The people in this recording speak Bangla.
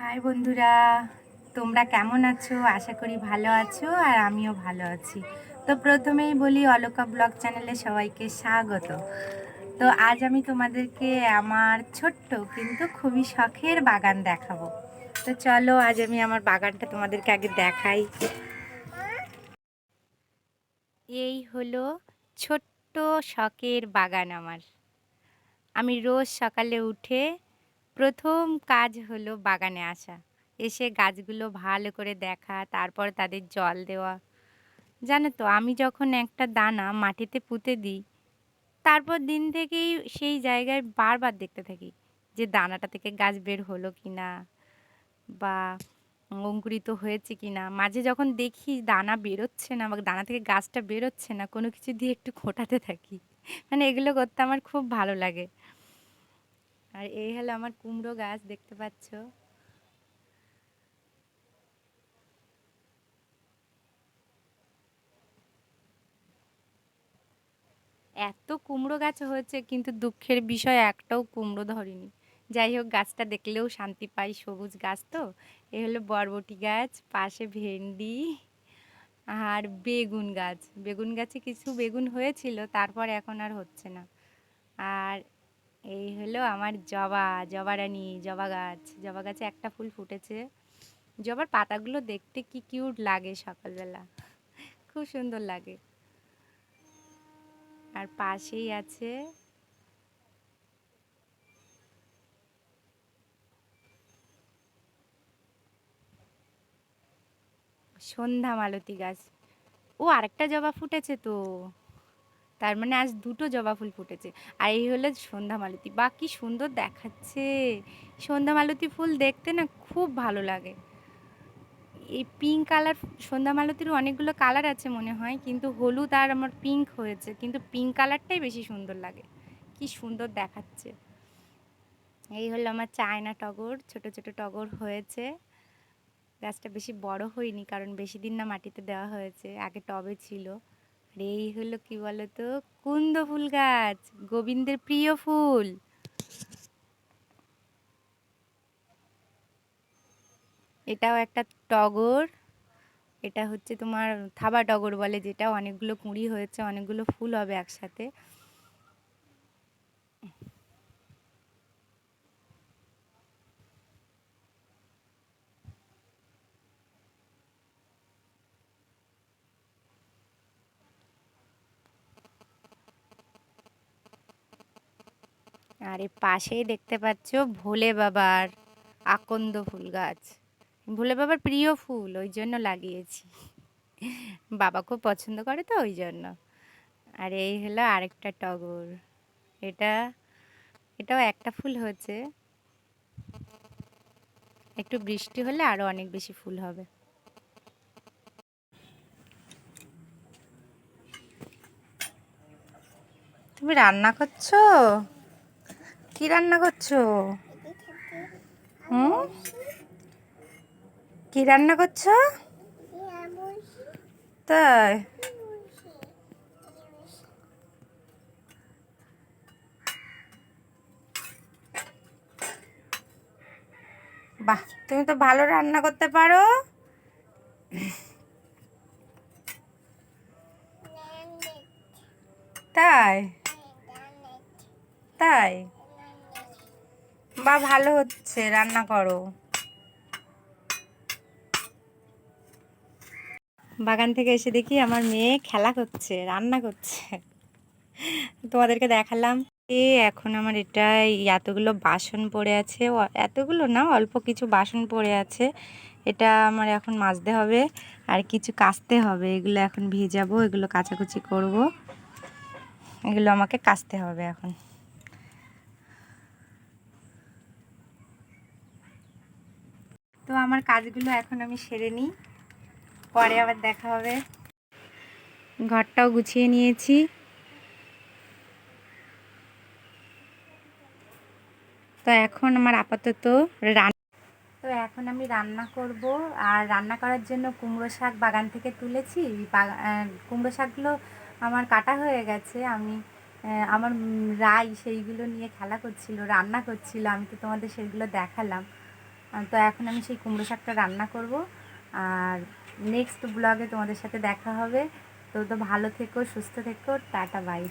হাই বন্ধুরা, তোমরা কেমন আছো? আশা করি ভালো আছো আর আমিও ভালো আছি। তো প্রথমেই বলি অলকা ব্লগ চ্যানেলে সবাইকে স্বাগত। তো আজ আমি তোমাদেরকে আমার ছোট্ট কিন্তু খুবই শখের বাগান দেখাবো। তো চলো আজ আমি আমার বাগানটা তোমাদেরকে আগে দেখাই। এই হলো ছোট্ট শখের বাগান আমার। আমি রোজ সকালে উঠে প্রথম কাজ হলো বাগানে আসা, এসে গাছগুলো ভালো করে দেখা, তারপর তাদের জল দেওয়া। জানো তো, আমি যখন একটা দানা মাটিতে পুঁতে দিই, তারপর দিন থেকেই সেই জায়গায় বারবার দেখতে থাকি যে দানাটা থেকে গাছ বের হলো কিনা বা অঙ্কুরিত হয়েছে কিনা। মাঝে যখন দেখি দানা বেরোচ্ছে না বা দানা থেকে গাছটা বেরোচ্ছে না, কোনো কিছু দিয়ে একটু খোঁটাতে থাকি। মানে এগুলো করতে আমার খুব ভালো লাগে। আর এই হলো আমার কুমড়ো গাছ, দেখতে পাচ্ছ। এত কুমড়ো গাছ হয়েছে, কিন্তু দুঃখের বিষয় একটাও কুমড়ো ধরেনি। যাই হোক, গাছটা দেখলেও শান্তি পাই, সবুজ গাছ তো। এ হলো বরবটি গাছ, পাশে ভেন্ডি আর বেগুন গাছ। বেগুন গাছে কিছু বেগুন হয়েছিল, তারপর এখন আর হচ্ছে না। আর এই হলো আমার জবা, জবা রানী, জবা গাছ। জবা গাছে একটা ফুল ফুটেছে। জবার পাতাগুলো দেখতে কি কিউট লাগে সকালবেলা, খুব সুন্দর লাগে। আর পাশেই আছে সন্ধ্যা মালতী গাছ। ও, আরেকটা জবা ফুটেছে তো। তার মানে আজ দুটো জবা ফুল ফুটেছে। আর এই হলো সন্ধ্যা মালতী। বা কি সুন্দর দেখাচ্ছে! সন্ধ্যা মালতী ফুল দেখতে না খুব ভালো লাগে। এই পিঙ্ক কালার, সন্ধ্যা মালতীর অনেকগুলো কালার আছে মনে হয়, কিন্তু হলুদ আর আমার পিঙ্ক হয়েছে, কিন্তু পিঙ্ক কালারটাই বেশি সুন্দর লাগে। কি সুন্দর দেখাচ্ছে! এই হলো আমার চায়না টগর, ছোট ছোট টগর হয়েছে। গাছটা বেশি বড় হয়নি, কারণ বেশি দিন না মাটিতে দেওয়া হয়েছে, আগে টবে ছিল। আর এই হলো কি বলতো, কুন্দ ফুল গাছ, গোবিন্দের প্রিয় ফুল। এটাও একটা টগর। এটা হচ্ছে তোমার থাবা টগর বলে, যেটা অনেকগুলো কুঁড়ি হয়েছে, অনেকগুলো ফুল হবে একসাথে। আর এর পাশেই দেখতে পাচ্ছ ভোলে বাবার আকন্দ ফুল গাছ। ভোলে বাবার প্রিয় ফুল, ওই জন্য লাগিয়েছি। বাবা খুব পছন্দ করে তো, ওই জন্য। আর এই হলো আরেকটা টগর। এটা, এটাও একটা ফুল হয়েছে। একটু বৃষ্টি হলে আরো অনেক বেশি ফুল হবে। তুমি রান্না করছো? কি রান্না করছো? হুম, কি রান্না করছো? তাই? বাহ, তুমি তো ভালো রান্না করতে পারো। তাই? তাই? বা, ভালো হচ্ছে, রান্না করো। বাগান থেকে এসে দেখি আমার মেয়ে খেলা করছে, রান্না করছে। তোমাদেরকে দেখালাম। এখন আমার এটা, এতগুলো বাসন পড়ে আছে, এতগুলো না, অল্প কিছু বাসন পড়ে আছে। এটা আমার এখন মাজতে হবে আর কিছু কাচতে হবে। এগুলো এখন ভিজাবো, এগুলো কাচাকুচি করব, এগুলো আমাকে কাচতে হবে এখন। তো আমার কাজগুলো এখন আমি সেরে নিই, পরে আবার দেখা হবে। ঘরটাও গুছিয়ে নিয়েছি। তো এখন আমার আপাতত তো এখন আমি রান্না করব। আর রান্না করার জন্য কুমড়ো শাক বাগান থেকে তুলেছি। কুমড়ো শাকগুলো আমার কাটা হয়ে গেছে। আমি আমার রাই সেইগুলো নিয়ে খেলা করছিল, রান্না করছিল, আমি তো তোমাদের সেগুলো দেখালাম। তো এখন আমি সেই কুমড়ো শাকটা রান্না করব। আর নেক্সট ব্লগে তোমাদের সাথে দেখা হবে। তো ভালো থেকো, সুস্থ থেকো, টাটা বাই।